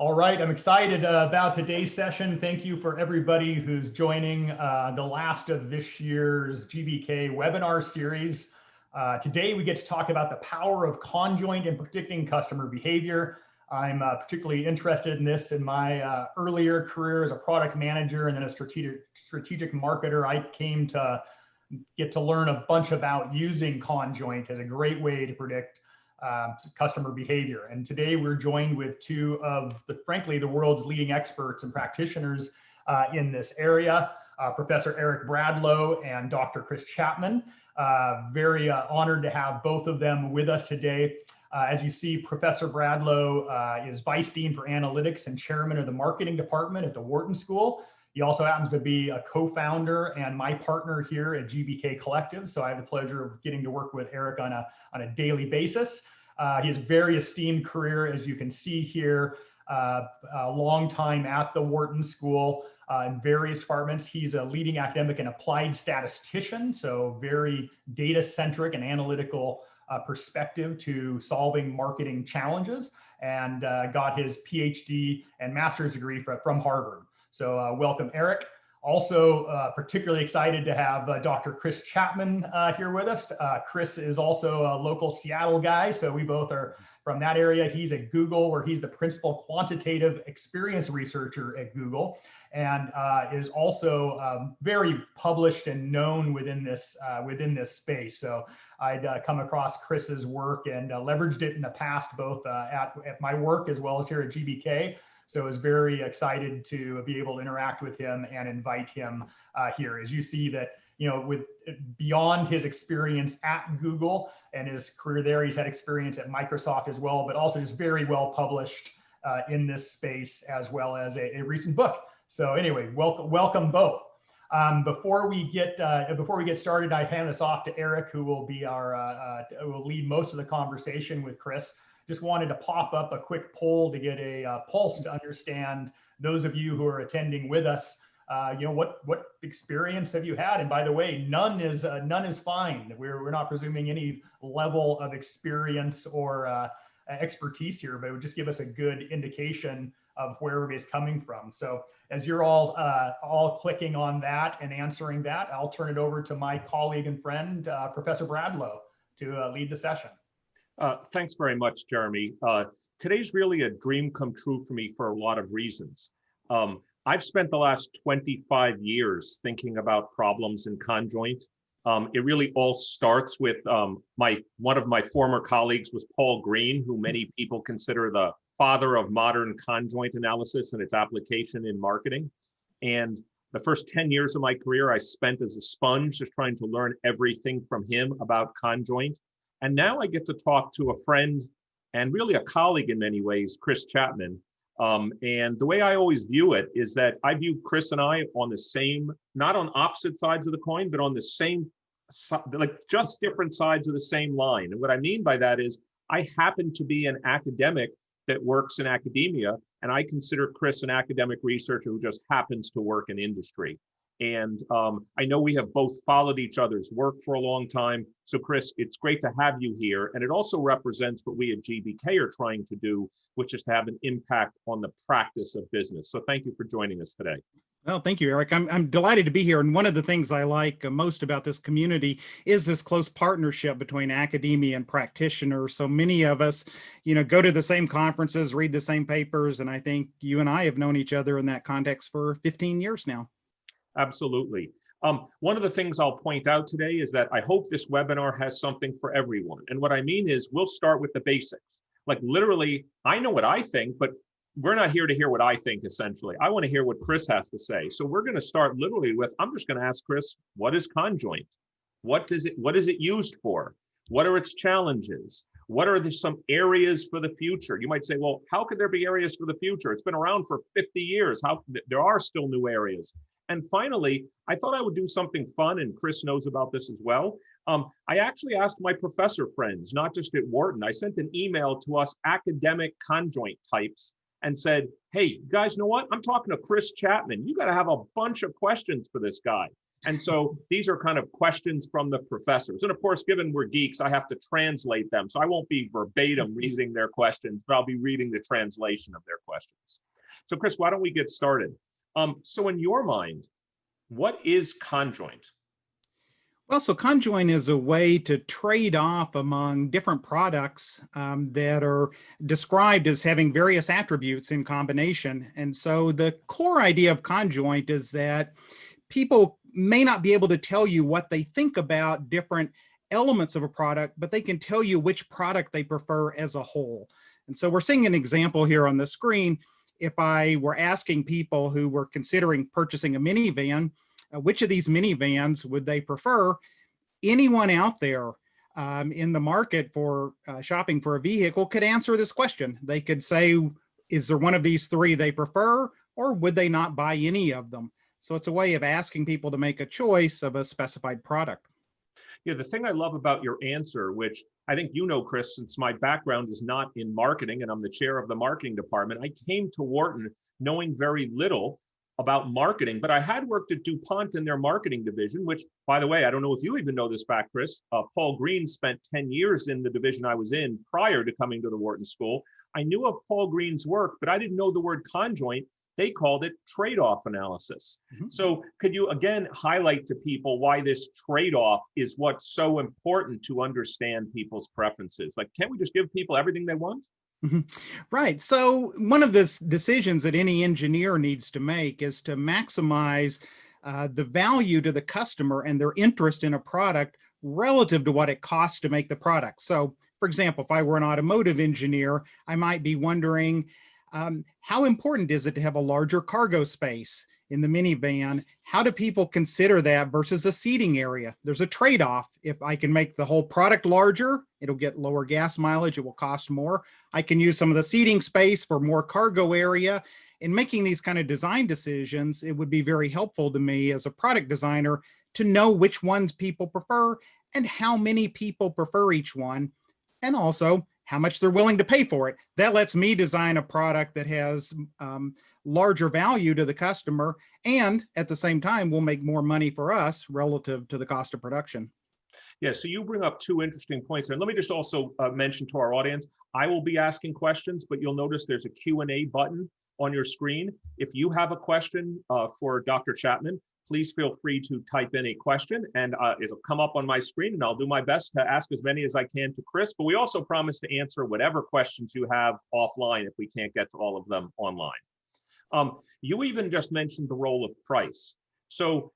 All right, I'm excited about today's session. Thank you for everybody who's joining the last of this year's GBK webinar series. Today we get to talk about the power of Conjoint in predicting customer behavior. I'm particularly interested in this in my earlier career as a product manager and then a strategic marketer. I came to get to learn a bunch about using Conjoint as a great way to predict customer behavior. And today we're joined with two of frankly, the world's leading experts and practitioners in this area, Professor Eric Bradlow and Dr. Chris Chapman. Very honored to have both of them with us today. As you see, Professor Bradlow is Vice Dean for Analytics and Chairman of the Marketing Department at the Wharton School. He also happens to be a co-founder and my partner here at GBK Collective. So I have the pleasure of getting to work with Eric on a daily basis. He has a very esteemed career, as you can see here, a long time at the Wharton School in various departments. He's a leading academic and applied statistician, so very data-centric and analytical perspective to solving marketing challenges, and got his PhD and master's degree from Harvard. So welcome, Eric. Also particularly excited to have Dr. Chris Chapman here with us. Chris is also a local Seattle guy, so we both are from that area. He's at Google, where he's the principal quantitative experience researcher at Google, and is also very published and known within this space. So I'd come across Chris's work and leveraged it in the past, both at my work as well as here at GBK. So I was very excited to be able to interact with him and invite him here. As you see that, with beyond his experience at Google and his career there, he's had experience at Microsoft as well, but also just very well published in this space, as well as a recent book. So anyway, welcome both. Before we get started, I hand this off to Eric, who will be will lead most of the conversation with Chris. Just wanted to pop up a quick poll to get a pulse to understand, those of you who are attending with us, what experience have you had? And by the way, none is fine. We're not presuming any level of experience or expertise here, but it would just give us a good indication of where everybody's coming from. So as you're all clicking on that and answering that, I'll turn it over to my colleague and friend, Professor Bradlow, to lead the session. Thanks very much, Jeremy. Today's really a dream come true for me for a lot of reasons. I've spent the last 25 years thinking about problems in Conjoint. It really all starts with one of my former colleagues was Paul Green, who many people consider the father of modern Conjoint analysis and its application in marketing. And the first 10 years of my career, I spent as a sponge, just trying to learn everything from him about Conjoint. And now I get to talk to a friend and really a colleague in many ways, Chris Chapman. And the way I always view it is that I view Chris and I on the same, not on opposite sides of the coin, but on the same, like just different sides of the same line. And what I mean by that is I happen to be an academic that works in academia, and I consider Chris an academic researcher who just happens to work in industry. And I know we have both followed each other's work for a long time. So Chris, it's great to have you here. And it also represents what we at GBK are trying to do, which is to have an impact on the practice of business. So thank you for joining us today. Well, thank you, Eric. I'm delighted to be here. And one of the things I like most about this community is this close partnership between academia and practitioners. So many of us, go to the same conferences, read the same papers. And I think you and I have known each other in that context for 15 years now. Absolutely. One of the things I'll point out today is that I hope this webinar has something for everyone. And what I mean is we'll start with the basics. Like literally, I know what I think, but we're not here to hear what I think, essentially. I want to hear what Chris has to say. So we're going to start literally with, I'm just going to ask Chris, what is Conjoint? What is it used for? What are its challenges? What are some areas for the future? You might say, well, how could there be areas for the future? It's been around for 50 years. There are still new areas. And finally, I thought I would do something fun, and Chris knows about this as well. I actually asked my professor friends, not just at Wharton, I sent an email to us academic Conjoint types and said, hey, you guys know what? I'm talking to Chris Chapman. You got to have a bunch of questions for this guy. And so these are kind of questions from the professors. And of course, given we're geeks, I have to translate them. So I won't be verbatim reading their questions, but I'll be reading the translation of their questions. So Chris, why don't we get started? So in your mind, what is conjoint? Well, so conjoint is a way to trade off among different products that are described as having various attributes in combination. And so the core idea of conjoint is that people may not be able to tell you what they think about different elements of a product, but they can tell you which product they prefer as a whole. And so we're seeing an example here on the screen. If I were asking people who were considering purchasing a minivan, which of these minivans would they prefer? Anyone out there in the market for shopping for a vehicle could answer this question. They could say, is there one of these three they prefer, or would they not buy any of them? So it's a way of asking people to make a choice of a specified product. Yeah, the thing I love about your answer, which I think you know, Chris, since my background is not in marketing and I'm the chair of the marketing department, I came to Wharton knowing very little about marketing, but I had worked at DuPont in their marketing division, which, by the way, I don't know if you even know this fact, Chris, Paul Green spent 10 years in the division I was in prior to coming to the Wharton School. I knew of Paul Green's work, but I didn't know the word conjoint. They called it trade-off analysis. Mm-hmm. So could you again highlight to people why this trade-off is what's so important to understand people's preferences? Like, can't we just give people everything they want? Mm-hmm. Right. So one of the decisions that any engineer needs to make is to maximize the value to the customer and their interest in a product relative to what it costs to make the product. So, for example, if I were an automotive engineer, I might be wondering, how important is it to have a larger cargo space in the minivan? How do people consider that versus the seating area? There's a trade-off. If I can make the whole product larger, it'll get lower gas mileage, it will cost more. I can use some of the seating space for more cargo area. In making these kind of design decisions, it would be very helpful to me as a product designer to know which ones people prefer and how many people prefer each one, and also how much they're willing to pay for it. That lets me design a product that has larger value to the customer, and at the same time will make more money for us relative to the cost of production. Yeah, so you bring up two interesting points. And let me just also mention to our audience, I will be asking questions, but you'll notice there's a Q&A button on your screen. If you have a question for Dr. Chapman, please feel free to type in a question and it'll come up on my screen, and I'll do my best to ask as many as I can to Chris, but we also promise to answer whatever questions you have offline if we can't get to all of them online. You even just mentioned the role of price. So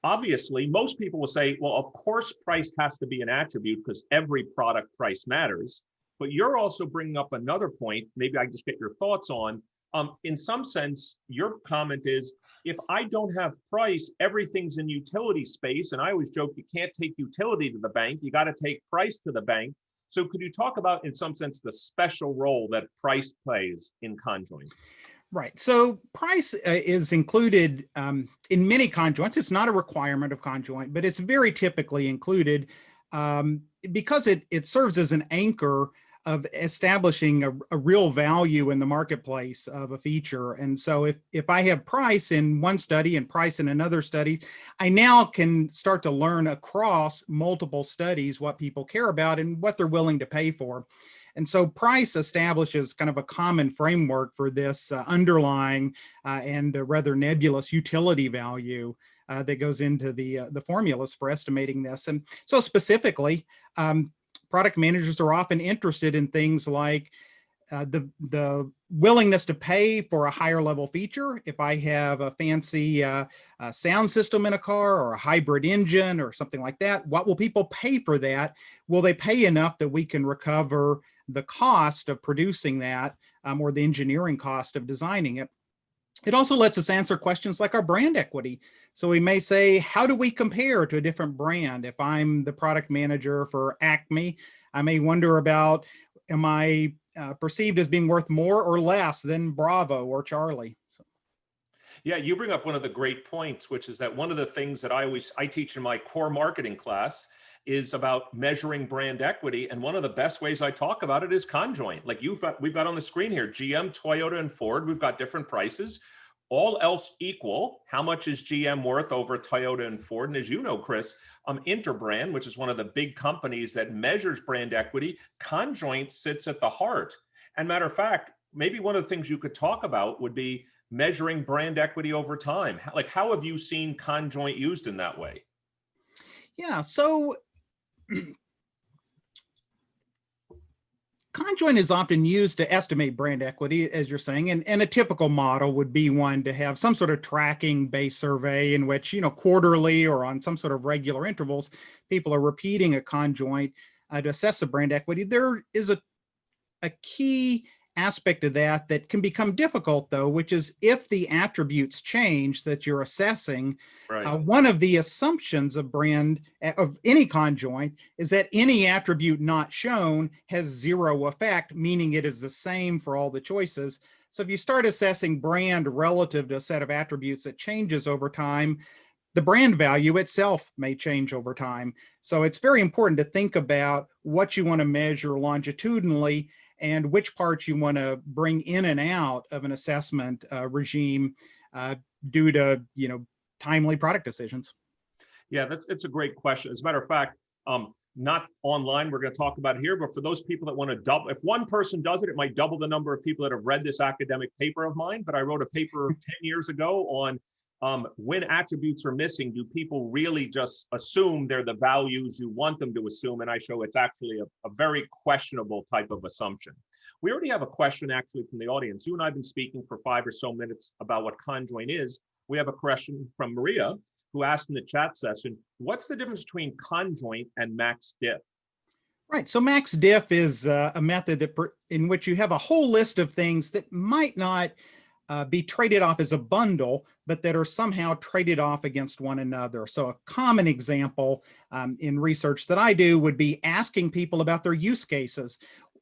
obviously, most people will say, well, of course, price has to be an attribute because every product price matters. But you're also bringing up another point, maybe I just get your thoughts on. In some sense, your comment is, if I don't have price, everything's in utility space. And I always joke, you can't take utility to the bank, you got to take price to the bank. So could you talk about, in some sense, the special role that price plays in conjoint? Right. So price is included in many conjoints. It's not a requirement of conjoint, but it's very typically included because it serves as an anchor of establishing a real value in the marketplace of a feature. And so if I have price in one study and price in another study, I now can start to learn across multiple studies what people care about and what they're willing to pay for. And so price establishes kind of a common framework for this underlying and rather nebulous utility value that goes into the formulas for estimating this. And so specifically, product managers are often interested in things like the willingness to pay for a higher level feature. If I have a fancy sound system in a car or a hybrid engine or something like that, what will people pay for that? Will they pay enough that we can recover the cost of producing that or the engineering cost of designing it? It also lets us answer questions like our brand equity. So we may say, how do we compare to a different brand? If I'm the product manager for Acme, I may wonder about, am I perceived as being worth more or less than Bravo or Charlie? So. Yeah, you bring up one of the great points, which is that one of the things that I teach in my core marketing class is about measuring brand equity. And one of the best ways I talk about it is conjoint. Like we've got on the screen here, GM, Toyota, and Ford, we've got different prices. all else equal, how much is GM worth over Toyota and Ford? And as you know, Chris, Interbrand, which is one of the big companies that measures brand equity, Conjoint sits at the heart. And matter of fact, maybe one of the things you could talk about would be measuring brand equity over time. Like, how have you seen Conjoint used in that way? Yeah, so Conjoint is often used to estimate brand equity, as you're saying, and a typical model would be one to have some sort of tracking-based survey in which, quarterly or on some sort of regular intervals, people are repeating a conjoint to assess the brand equity. There is a key aspect of that that can become difficult, though, which is if the attributes change that you're assessing, right. One of the assumptions of brand of any conjoint is that any attribute not shown has zero effect, meaning it is the same for all the choices. So if you start assessing brand relative to a set of attributes that changes over time, the brand value itself may change over time. So it's very important to think about what you want to measure longitudinally and which parts you want to bring in and out of an assessment regime due to, timely product decisions. Yeah, it's a great question. As a matter of fact, not online, we're going to talk about it here, but for those people that want to double, if one person does it, it might double the number of people that have read this academic paper of mine. But I wrote a paper 10 years ago on when attributes are missing, do people really just assume they're the values you want them to assume? And I show it's actually a very questionable type of assumption. We already have a question actually from the audience. You and I have been speaking for 5 or so minutes about what Conjoint is. We have a question from Maria, who asked in the chat session, what's the difference between Conjoint and max diff? Right, so max diff is a method in which you have a whole list of things that might not be traded off as a bundle, but that are somehow traded off against one another. So a common example in research that I do would be asking people about their use cases.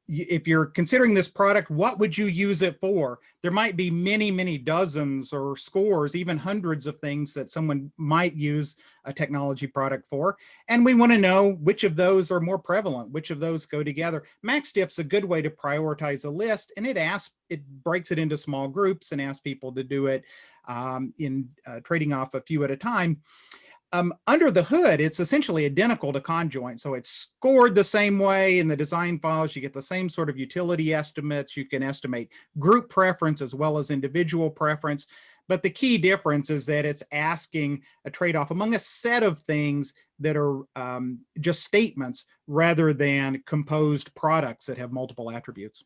If you're considering this product, what would you use it for? There might be many, many dozens or scores, even hundreds of things that someone might use a technology product for. And we want to know which of those are more prevalent, which of those go together. Max diff's a good way to prioritize a list, and it breaks it into small groups and asks people to do it in trading off a few at a time. Under the hood, it's essentially identical to Conjoint. So it's scored the same way in the design files. You get the same sort of utility estimates. You can estimate group preference as well as individual preference. But the key difference is that it's asking a trade-off among a set of things that are just statements rather than composed products that have multiple attributes.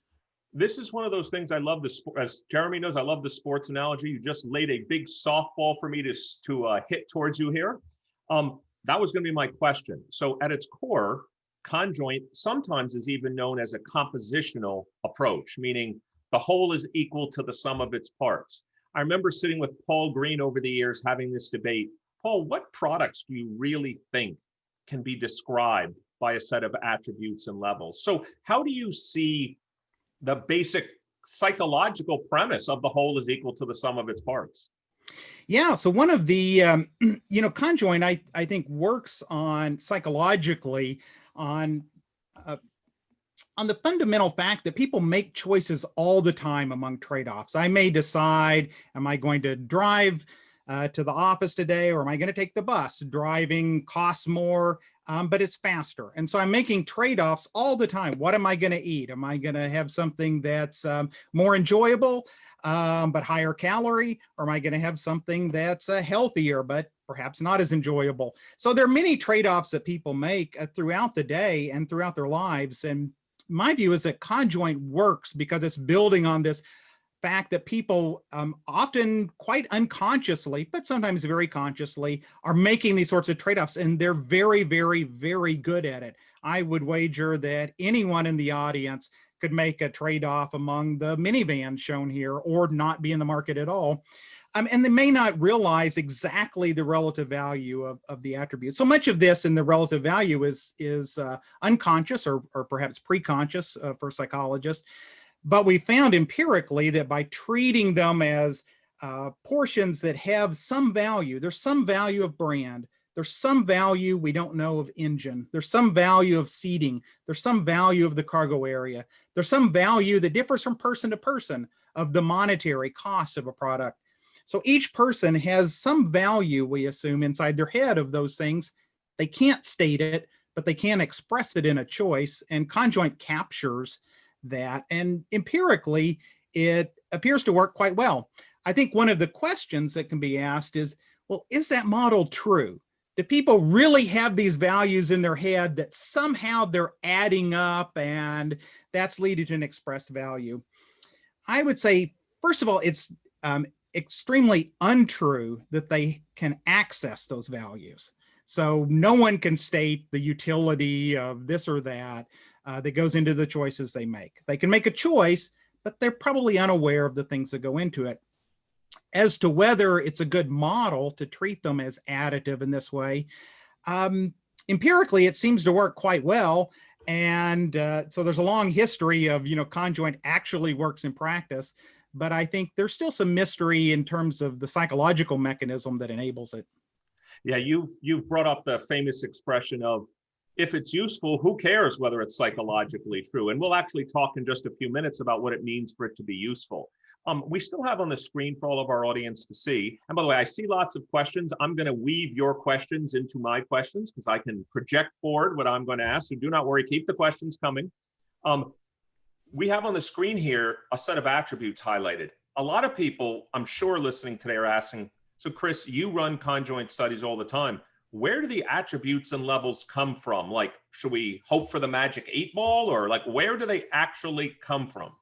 This is one of those things I love, as Jeremy knows, I love the sports analogy. You just laid a big softball for me to hit towards you here. That was going to be my question. So at its core, Conjoint sometimes is even known as a compositional approach, meaning the whole is equal to the sum of its parts. I remember sitting with Paul Green over the years having this debate. Paul, what products do you really think can be described by a set of attributes and levels? So how do you see the basic psychological premise of the whole is equal to the sum of its parts? Yeah, so one of the, Conjoint, I think works on psychologically on the fundamental fact that people make choices all the time among trade-offs. I may decide, am I going to drive to the office today, or am I going to take the bus? Driving costs more, but it's faster. And so I'm making trade-offs all the time. What am I going to eat? Am I going to have something that's more enjoyable, but higher calorie? Or am I going to have something that's healthier, but perhaps not as enjoyable? So there are many trade-offs that people make throughout the day and throughout their lives. And my view is that Conjoint works because it's building on this fact that people often quite unconsciously, but sometimes very consciously, are making these sorts of trade-offs, and they're very, very, very good at it. I would wager that anyone in the audience could make a trade-off among the minivans shown here or not be in the market at all. And they may not realize exactly the relative value of the attribute. So much of this in the relative value is unconscious or perhaps preconscious for psychologists. But we found empirically that by treating them as portions that have some value, there's some value of brand, there's some value we don't know of engine, there's some value of seating, there's some value of the cargo area, there's some value that differs from person to person of the monetary cost of a product. So each person has some value, we assume, inside their head of those things. They can't state it, but they can express it in a choice, and Conjoint captures that. And empirically, it appears to work quite well. I think one of the questions that can be asked is, well, is that model true? Do people really have these values in their head that somehow they're adding up and that's leading to an expressed value? I would say, first of all, it's extremely untrue that they can access those values. So no one can state the utility of this or that that goes into the choices they make. They can make a choice, but they're probably unaware of the things that go into it. As to whether it's a good model to treat them as additive in this way, empirically, it seems to work quite well. And so there's a long history of, Conjoint actually works in practice, but I think there's still some mystery in terms of the psychological mechanism that enables it. Yeah, you've brought up the famous expression of, if it's useful, who cares whether it's psychologically true? And we'll actually talk in just a few minutes about what it means for it to be useful. We still have on the screen for all of our audience to see. And by the way, I see lots of questions. I'm going to weave your questions into my questions because I can project forward what I'm going to ask. So do not worry, keep the questions coming. We have on the screen here a set of attributes highlighted. A lot of people, I'm sure, listening today are asking, so Chris, you run conjoint studies all the time. Where do the attributes and levels come from? Like, should we hope for the magic 8-ball, or like, where do they actually come from?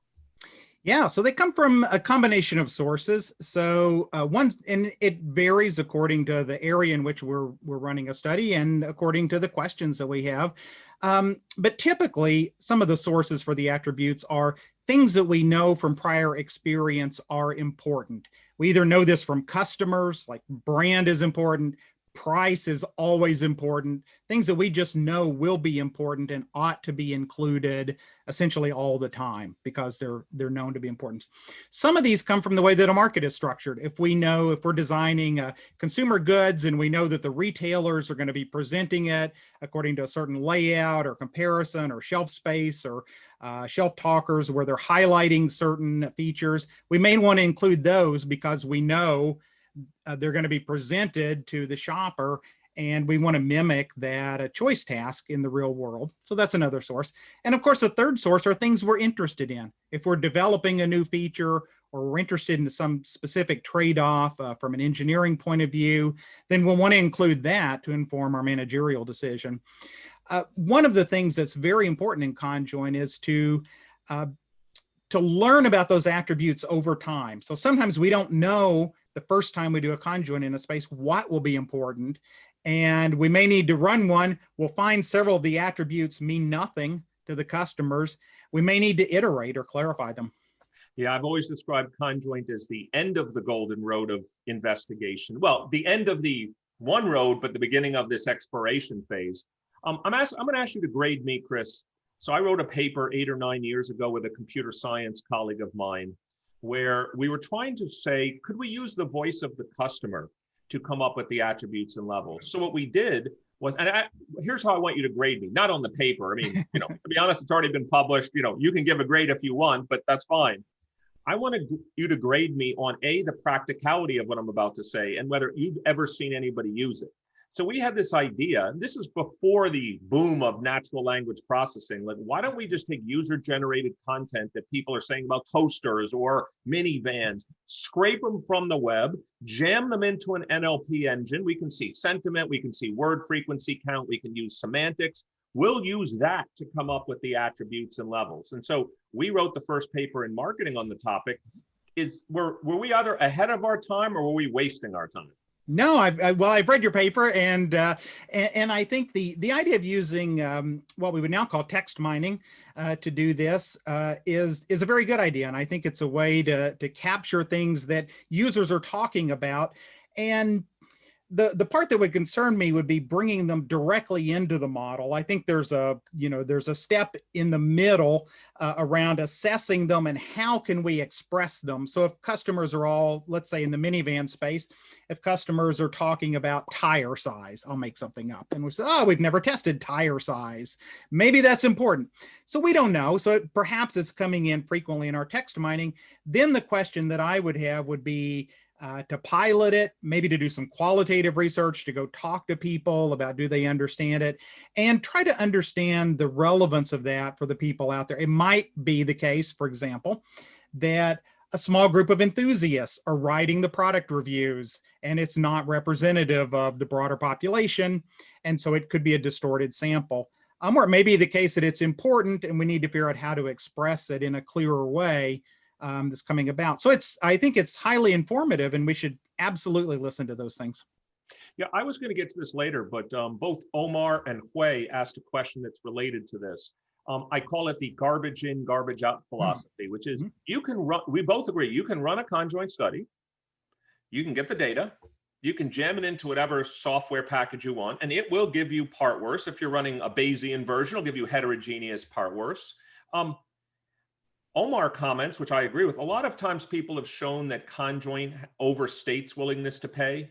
Yeah, so they come from a combination of sources. So and it varies according to the area in which we're running a study and according to the questions that we have. But typically, some of the sources for the attributes are things that we know from prior experience are important. We either know this from customers, like brand is important, price is always important, things that we just know will be important and ought to be included essentially all the time because they're known to be important. Some of these come from the way that a market is structured. If we're designing consumer goods and we know that the retailers are going to be presenting it according to a certain layout or comparison or shelf space or shelf talkers where they're highlighting certain features, we may want to include those because we know they're going to be presented to the shopper and we want to mimic that choice task in the real world. So that's another source. And of course, the third source are things we're interested in. If we're developing a new feature or we're interested in some specific trade-off from an engineering point of view, then we'll want to include that to inform our managerial decision. One of the things that's very important in Conjoint is to learn about those attributes over time. So sometimes we don't know the first time we do a conjoint in a space what will be important, and we may need to run one. We'll find several of the attributes mean nothing to the customers. We may need to iterate or clarify them. Yeah, I've always described conjoint as the end of the golden road of investigation. Well, the end of the one road, but the beginning of this exploration phase. I'm going to ask you to grade me, Chris. So I wrote a paper 8 or 9 years ago with a computer science colleague of mine, where we were trying to say, could we use the voice of the customer to come up with the attributes and levels? So what we did was, here's how I want you to grade me, not on the paper. I mean, to be honest, it's already been published. You can give a grade if you want, but that's fine. I want you to grade me on the practicality of what I'm about to say and whether you've ever seen anybody use it. So we had this idea, and this is before the boom of natural language processing. Like, why don't we just take user-generated content that people are saying about toasters or minivans, scrape them from the web, jam them into an NLP engine. We can see sentiment, we can see word frequency count, we can use semantics. We'll use that to come up with the attributes and levels. And so we wrote the first paper in marketing on the topic. Were we either ahead of our time or were we wasting our time? No, I've read your paper, and I think the idea of using what we would now call text mining to do this is a very good idea, and I think it's a way to capture things that users are talking about. And the part that would concern me would be bringing them directly into the model. I think there's a step in the middle around assessing them and how can we express them. So if customers are all, let's say in the minivan space, if customers are talking about tire size, I'll make something up, and we say, oh, we've never tested tire size. Maybe that's important. So we don't know. So perhaps it's coming in frequently in our text mining. Then the question that I would have would be, to pilot it, maybe to do some qualitative research, to go talk to people about do they understand it, and try to understand the relevance of that for the people out there. It might be the case, for example, that a small group of enthusiasts are writing the product reviews and it's not representative of the broader population. And so it could be a distorted sample. Or it may be the case that it's important and we need to figure out how to express it in a clearer way that's coming about. So I think it's highly informative and we should absolutely listen to those things. Yeah, I was going to get to this later, but both Omar and Hui asked a question that's related to this. I call it the garbage in, garbage out philosophy, which is you can run, we both agree, you can run a conjoint study, you can get the data, you can jam it into whatever software package you want, and it will give you part worse. If you're running a Bayesian version, it'll give you heterogeneous part worse. Omar comments, which I agree with, a lot of times people have shown that conjoint overstates willingness to pay.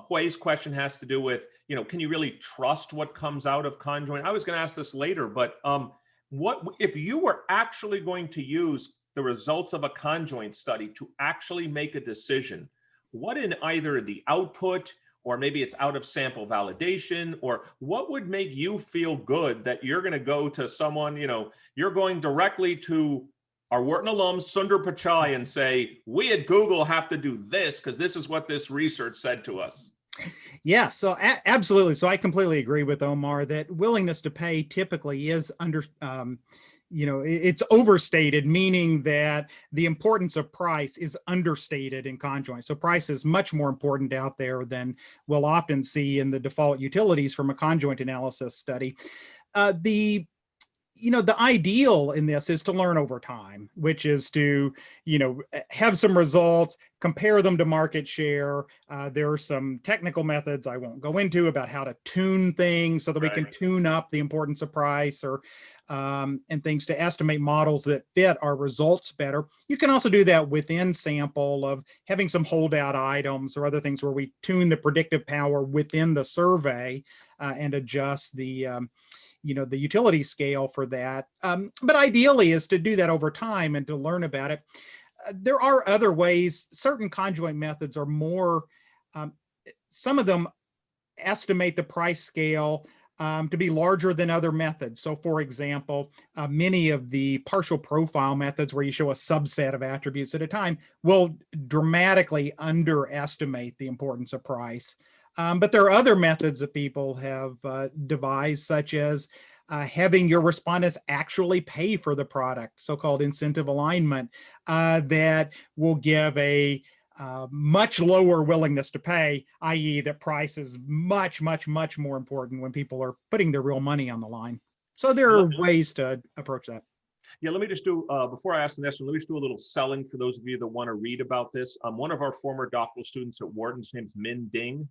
Hui's question has to do with, can you really trust what comes out of conjoint? I was going to ask this later, but what if you were actually going to use the results of a conjoint study to actually make a decision? What in either the output, or maybe it's out of sample validation, or what would make you feel good that you're going to go to someone, you're going directly to our Wharton alum, Sundar Pichai, and say, we at Google have to do this because this is what this research said to us? Yeah, so absolutely. So I completely agree with Omar that willingness to pay typically is it's overstated, meaning that the importance of price is understated in conjoint. So price is much more important out there than we'll often see in the default utilities from a conjoint analysis study. The ideal in this is to learn over time, which is to, have some results, compare them to market share. There are some technical methods I won't go into about how to tune things so that we can tune up the importance of price and things to estimate models that fit our results better. You can also do that within sample of having some holdout items or other things where we tune the predictive power within the survey and adjust the utility scale for that. But ideally is to do that over time and to learn about it. There are other ways. Certain conjoint methods are more, some of them estimate the price scale to be larger than other methods. So for example, many of the partial profile methods where you show a subset of attributes at a time will dramatically underestimate the importance of price. But there are other methods that people have devised, such as having your respondents actually pay for the product, so-called incentive alignment, that will give a much lower willingness to pay, i.e. that price is much, much, much more important when people are putting their real money on the line. So there are ways to approach that. Yeah, let me just do, before I ask the next one, let me just do a little selling for those of you that want to read about this. One of our former doctoral students at Wharton, his name's Min Ding,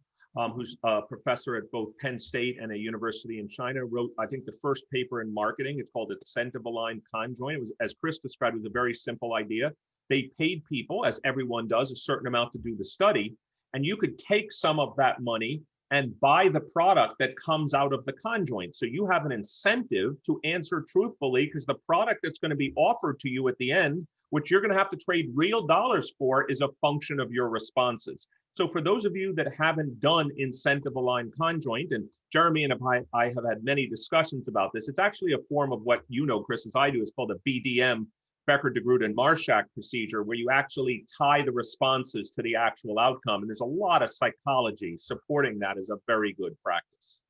who's a professor at both Penn State and a university in China, wrote, I think, the first paper in marketing. It's called Incentive Aligned Conjoint. It was, as Chris described, it was a very simple idea. They paid people, as everyone does, a certain amount to do the study, and you could take some of that money and buy the product that comes out of the conjoint. So you have an incentive to answer truthfully, because the product that's going to be offered to you at the end, which you're going to have to trade real dollars for, is a function of your responses. So for those of you that haven't done incentive aligned conjoint, and Jeremy and I have had many discussions about this, it's actually a form of what you know, Chris, as I do, is called a BDM, Becker, DeGroot, and Marshak procedure, where you actually tie the responses to the actual outcome. And there's a lot of psychology supporting that as a very good practice.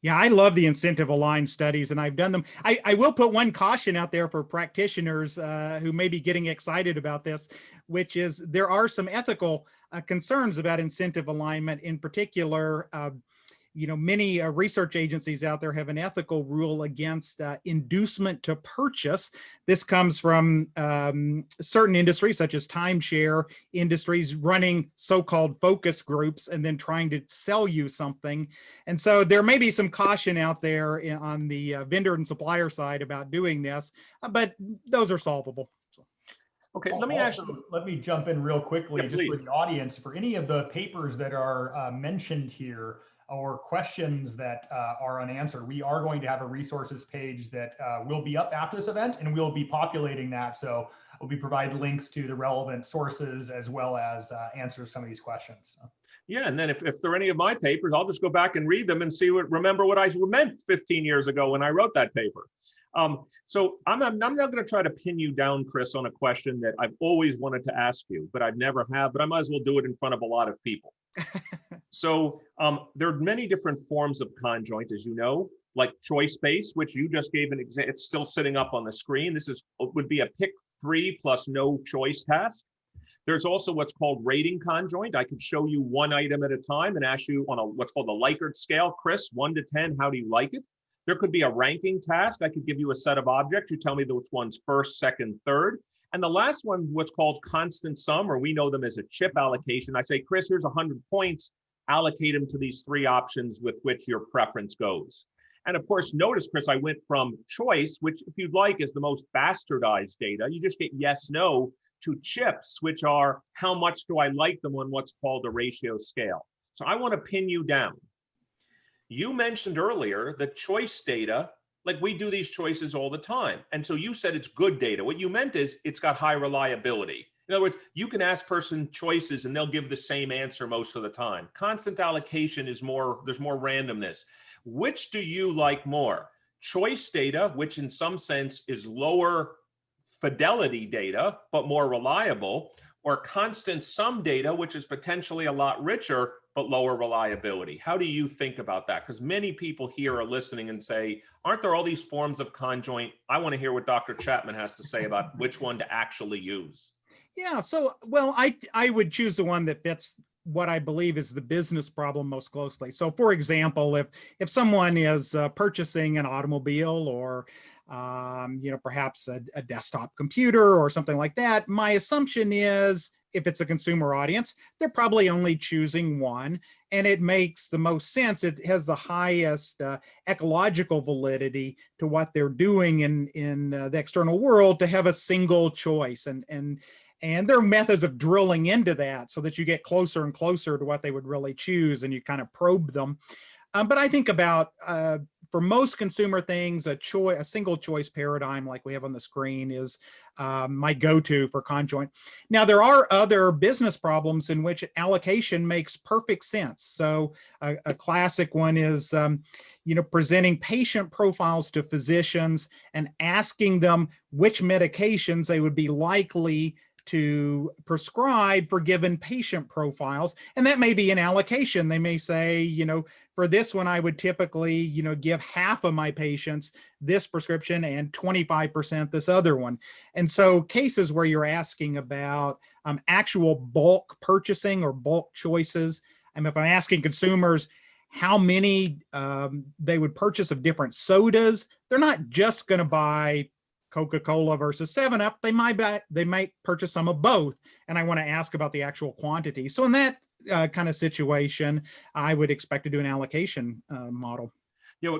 Yeah, I love the incentive aligned studies, and I've done them. I will put one caution out there for practitioners who may be getting excited about this, which is there are some ethical concerns about incentive alignment. In particular, many research agencies out there have an ethical rule against inducement to purchase. This comes from certain industries, such as timeshare industries, running so-called focus groups and then trying to sell you something. And so there may be some caution out there on the vendor and supplier side about doing this, but those are solvable. Okay, let me jump in real quickly, yeah, just please. for the audience, for any of the papers that are mentioned here, or questions that are unanswered, we are going to have a resources page that will be up after this event, and we'll be populating that. So we'll be providing links to the relevant sources as well as answer some of these questions. So. Yeah, and then if there are any of my papers, I'll just go back and read them and remember what I meant 15 years ago when I wrote that paper. So I'm not going to try to pin you down, Chris, on a question that I've always wanted to ask you, but I've never have, but I might as well do it in front of a lot of people. So there are many different forms of conjoint, as you know, like choice-based, which you just gave an example. It's still sitting up on the screen. This would be a pick 3 plus no choice task. There's also what's called rating conjoint. I could show you one item at a time and ask you on what's called a Likert scale. Chris, 1 to 10, how do you like it? There could be a ranking task. I could give you a set of objects. You tell me which one's first, second, third. And the last one, what's called constant sum, or we know them as a chip allocation. I say, Chris, here's 100 points. Allocate them to these 3 options with which your preference goes. And of course, notice, Chris, I went from choice, which if you'd like is the most bastardized data. You just get yes, no, to chips, which are how much do I like them on what's called a ratio scale. So I want to pin you down. You mentioned earlier that choice data, like we do these choices all the time. And so you said it's good data. What you meant is it's got high reliability. In other words, you can ask person choices and they'll give the same answer most of the time. Constant allocation is there's more randomness. Which do you like more? Choice data, which in some sense is lower fidelity data, but more reliable, or constant sum data, which is potentially a lot richer, but lower reliability? How do you think about that? Because many people here are listening and say, aren't there all these forms of conjoint? I want to hear what Dr. Chapman has to say about which one to actually use. Yeah, so, well, I would choose the one that fits what I believe is the business problem most closely. So for example, if someone is purchasing an automobile or perhaps a desktop computer or something like that, my assumption is if it's a consumer audience, they're probably only choosing one, and it makes the most sense. It has the highest ecological validity to what they're doing in the external world to have a single choice. And there are methods of drilling into that so that you get closer and closer to what they would really choose, and you kind of probe them. But I think about, for most consumer things, a single choice paradigm like we have on the screen is my go-to for conjoint. Now, there are other business problems in which allocation makes perfect sense. So a classic one is, presenting patient profiles to physicians and asking them which medications they would be likely to prescribe for given patient profiles. And that may be an allocation. They may say, for this one, I would typically, give half of my patients this prescription and 25% this other one. And so cases where you're asking about actual bulk purchasing or bulk choices, if I'm asking consumers how many they would purchase of different sodas, they're not just going to buy Coca-Cola versus 7-Up, they might purchase some of both. And I want to ask about the actual quantity. So in that kind of situation, I would expect to do an allocation model.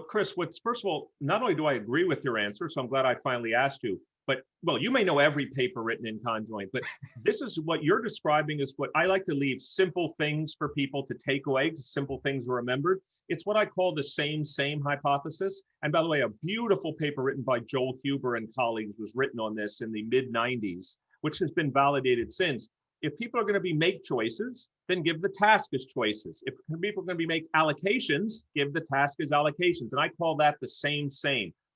Chris, first of all, not only do I agree with your answer, so I'm glad I finally asked you, but, well, you may know every paper written in Conjoint, but this is what you're describing is what I like to leave simple things for people to take away, simple things are remembered. It's what I call the same hypothesis. And by the way, a beautiful paper written by Joel Huber and colleagues was written on this in the mid-90s, which has been validated since. If people are going to make choices, then give the task as choices. If people are going to make allocations, give the task as allocations. And I call that the same.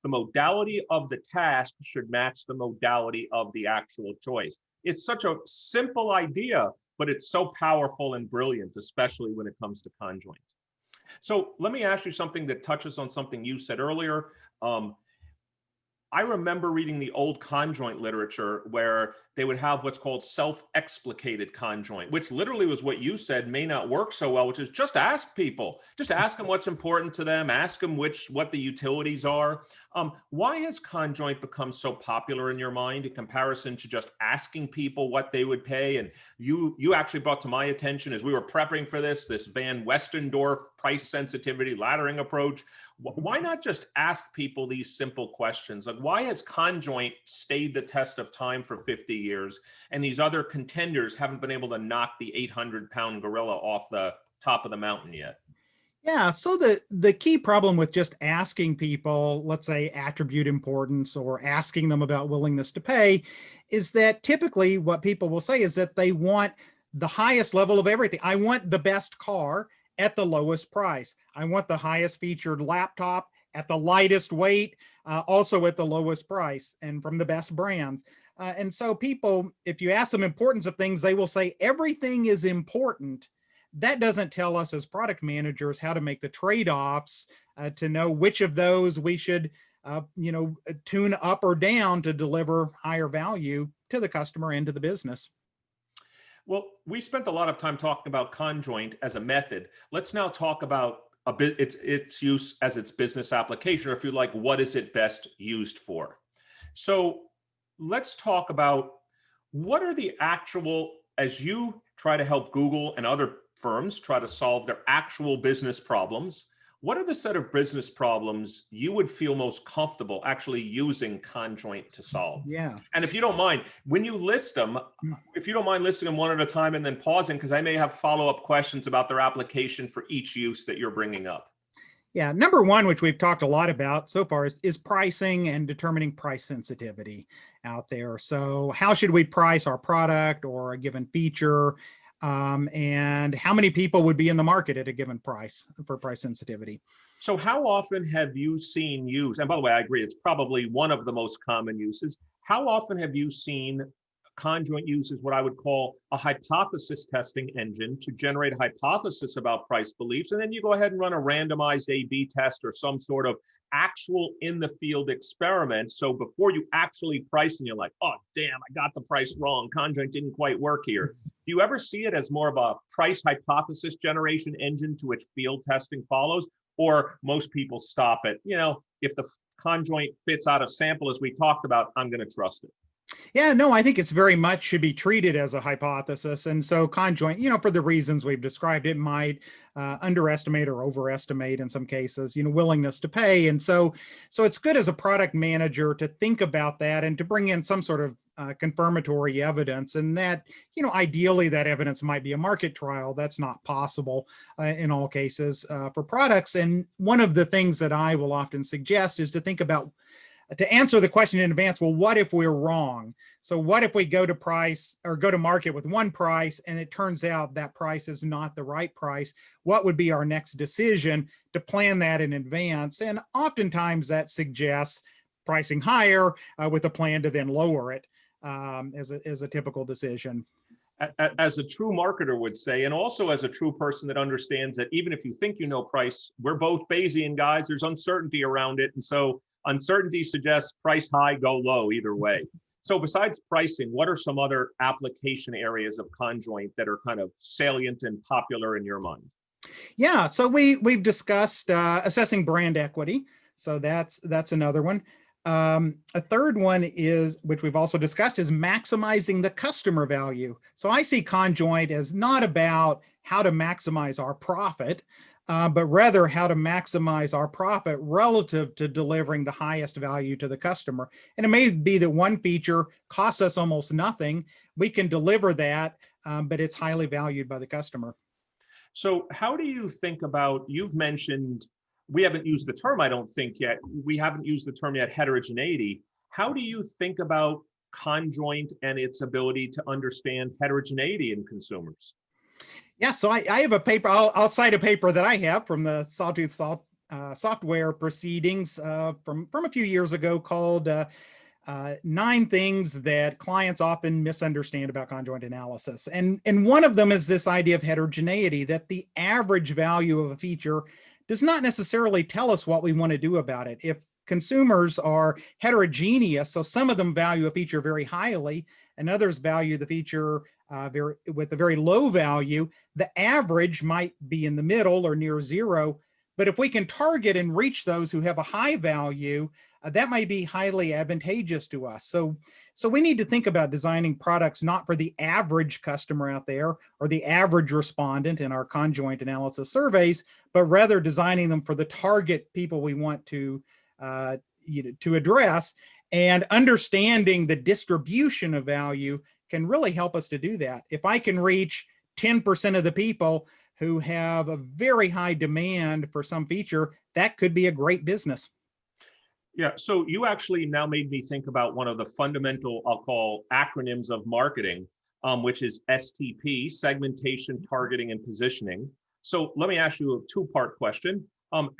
The modality of the task should match the modality of the actual choice. It's such a simple idea, but it's so powerful and brilliant, especially when it comes to conjoint. So let me ask you something that touches on something you said earlier. I remember reading the old conjoint literature where they would have what's called self-explicated conjoint, which literally was what you said may not work so well, which is just ask people, just ask them what's important to them, ask them what the utilities are. Why has conjoint become so popular in your mind in comparison to just asking people what they would pay? And you actually brought to my attention as we were prepping for this Van Westendorf price sensitivity laddering approach. Why not just ask people these simple questions? Like, why has conjoint stayed the test of time for 50 years and these other contenders haven't been able to knock the 800-pound gorilla off the top of the mountain yet? Yeah, so the key problem with just asking people, let's say attribute importance or asking them about willingness to pay, is that typically what people will say is that they want the highest level of everything. I want the best car at the lowest price. I want the highest featured laptop at the lightest weight, also at the lowest price and from the best brands. And so people, if you ask them importance of things, they will say everything is important. That doesn't tell us as product managers how to make the trade-offs to know which of those we should tune up or down to deliver higher value to the customer and to the business. Well, we spent a lot of time talking about Conjoint as a method. Let's now talk about its use as its business application, or if you like, what is it best used for? So let's talk about what are the actual, as you try to help Google and other firms try to solve their actual business problems, what are the set of business problems you would feel most comfortable actually using Conjoint to solve? Yeah. And if you don't mind, when you list them, if you don't mind listing them one at a time and then pausing, because I may have follow-up questions about their application for each use that you're bringing up. Yeah, number one, which we've talked a lot about so far, is pricing and determining price sensitivity out there. So how should we price our product or a given feature? And how many people would be in the market at a given price for price sensitivity? So how often have you seen use, and by the way, I agree, it's probably one of the most common uses. How often have you seen Conjoint uses what I would call a hypothesis testing engine to generate a hypothesis about price beliefs, and then you go ahead and run a randomized A/B test or some sort of actual in the field experiment. So before you actually price and you're like, oh, damn, I got the price wrong. Conjoint didn't quite work here. Do you ever see it as more of a price hypothesis generation engine to which field testing follows? Or most people stop at, if the Conjoint fits out a sample as we talked about, I'm going to trust it. Yeah, no, I think it's very much should be treated as a hypothesis. And so Conjoint, for the reasons we've described, it might underestimate or overestimate in some cases, willingness to pay. And so it's good as a product manager to think about that and to bring in some sort of confirmatory evidence. And that, ideally that evidence might be a market trial. That's not possible in all cases for products. And one of the things that I will often suggest is to think about, to answer the question in advance, well, what if we're wrong? So what if we go to price or go to market with one price and it turns out that price is not the right price? What would be our next decision to plan that in advance? And oftentimes that suggests pricing higher with a plan to then lower it as a typical decision. As a true marketer would say, and also as a true person that understands that even if you think you know price, we're both Bayesian guys, there's uncertainty around it. And so uncertainty suggests price high, go low either way. So besides pricing, what are some other application areas of Conjoint that are kind of salient and popular in your mind? Yeah, so we've discussed assessing brand equity. So that's another one. A third one is, which we've also discussed, is maximizing the customer value. So I see Conjoint as not about how to maximize our profit, but rather how to maximize our profit relative to delivering the highest value to the customer. And it may be that one feature costs us almost nothing. We can deliver that, but it's highly valued by the customer. So how do you think about, you've mentioned, we haven't used the term, I don't think yet, we haven't used the term yet, heterogeneity. How do you think about Conjoint and its ability to understand heterogeneity in consumers? Yeah, so I have a paper, I'll cite a paper that I have from the Sawtooth software proceedings from a few years ago called 9 Things That Clients Often Misunderstand About Conjoint Analysis. And one of them is this idea of heterogeneity, that the average value of a feature does not necessarily tell us what we want to do about it. If consumers are heterogeneous, so some of them value a feature very highly and others value the feature with a very low value, the average might be in the middle or near zero. But if we can target and reach those who have a high value, that might be highly advantageous to us. So we need to think about designing products not for the average customer out there or the average respondent in our Conjoint analysis surveys, but rather designing them for the target people we want to address. And understanding the distribution of value can really help us to do that. If I can reach 10% of the people who have a very high demand for some feature, that could be a great business. Yeah, so you actually now made me think about one of the fundamental, I'll call acronyms of marketing, which is STP, segmentation, targeting, and positioning. So let me ask you a two-part question.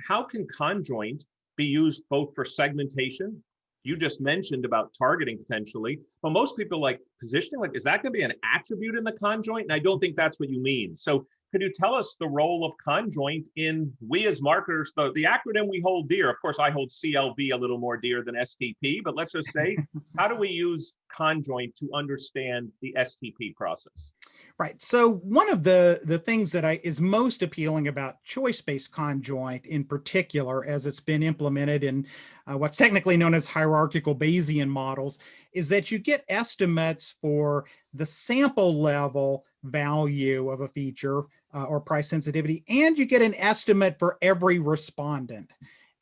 How can Conjoint be used both for segmentation? You just mentioned about targeting potentially, but most people like positioning, like, is that going to be an attribute in the Conjoint? And I don't think that's what you mean. So could you tell us the role of Conjoint in, we as marketers, the acronym we hold dear, of course, I hold CLV a little more dear than STP, but let's just say, how do we use Conjoint to understand the STP process? Right. So one of the things that is most appealing about choice-based conjoint in particular, as it's been implemented in what's technically known as hierarchical Bayesian models, is that you get estimates for the sample level value of a feature or price sensitivity, and you get an estimate for every respondent.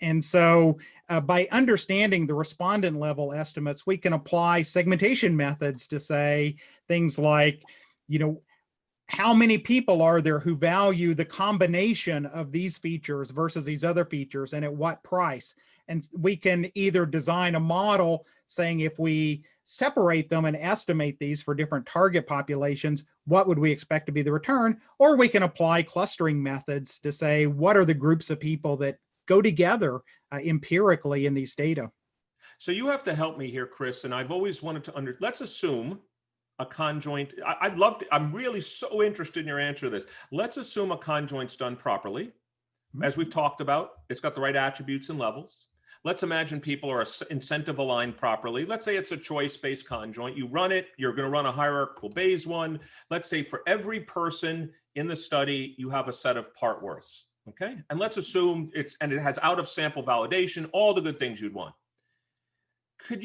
And so by understanding the respondent level estimates, we can apply segmentation methods to say things like, how many people are there who value the combination of these features versus these other features, and at what price? And we can either design a model saying, if we separate them and estimate these for different target populations, what would we expect to be the return? Or we can apply clustering methods to say, what are the groups of people that go together empirically in these data? So you have to help me here, Chris, and I've always wanted to let's assume a conjoint. I'd love to, I'm really so interested in your answer to this. Let's assume a conjoint's done properly. As we've talked about, it's got the right attributes and levels. Let's imagine people are incentive aligned properly. Let's say it's a choice-based conjoint. You run it, you're going to run a hierarchical Bayes one. Let's say for every person in the study, you have a set of part worths. Okay. And let's assume it has out of sample validation, all the good things you'd want. Can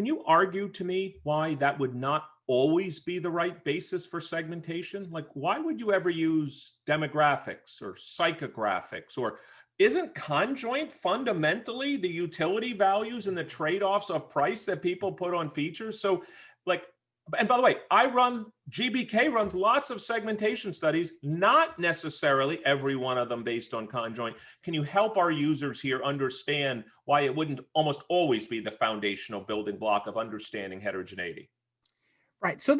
you argue to me why that would not always be the right basis for segmentation? Like, why would you ever use demographics or psychographics? Or isn't conjoint fundamentally the utility values and the trade-offs of price that people put on features? So like, and by the way, GBK runs lots of segmentation studies, not necessarily every one of them based on conjoint. Can you help our users here understand why it wouldn't almost always be the foundational building block of understanding heterogeneity? Right. So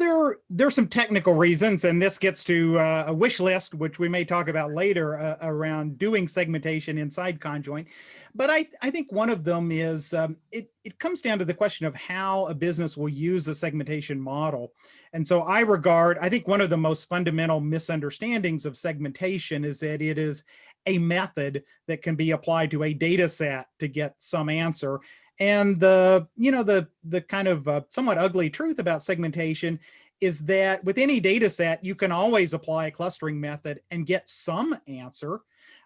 there's some technical reasons, and this gets to a wish list, which we may talk about later around doing segmentation inside Conjoint. But I think one of them is it comes down to the question of how a business will use a segmentation model. And so I think one of the most fundamental misunderstandings of segmentation is that it is a method that can be applied to a data set to get some answer. And the kind of somewhat ugly truth about segmentation is that with any data set, you can always apply a clustering method and get some answer.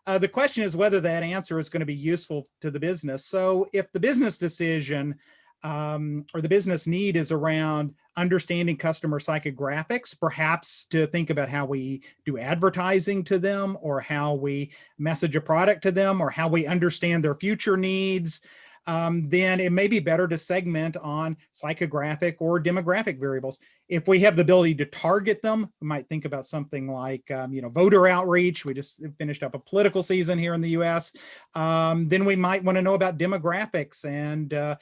The question is whether that answer is going to be useful to the business. So if the business decision or the business need is around understanding customer psychographics, perhaps to think about how we do advertising to them, or how we message a product to them, or how we understand their future needs, then it may be better to segment on psychographic or demographic variables. If we have the ability to target them, we might think about something like, voter outreach. We just finished up a political season here in the US. Then we might want to know about demographics and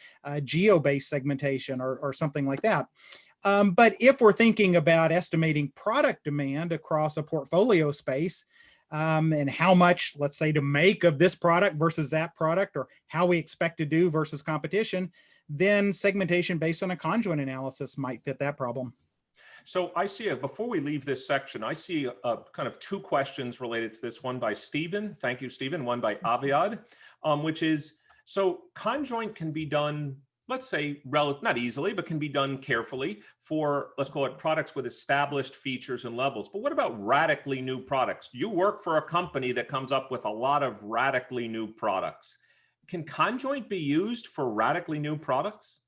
geo-based segmentation or something like that. But if we're thinking about estimating product demand across a portfolio space, and how much, let's say, to make of this product versus that product, or how we expect to do versus competition, then segmentation based on a conjoint analysis might fit that problem. So I see, before we leave this section, I see kind of two questions related to this, one by Stephen. Thank you, Stephen. One by Aviad, which is, so conjoint can be done, let's say, not easily, but can be done carefully for, let's call it, products with established features and levels. But what about radically new products? You work for a company that comes up with a lot of radically new products. Can conjoint be used for radically new products?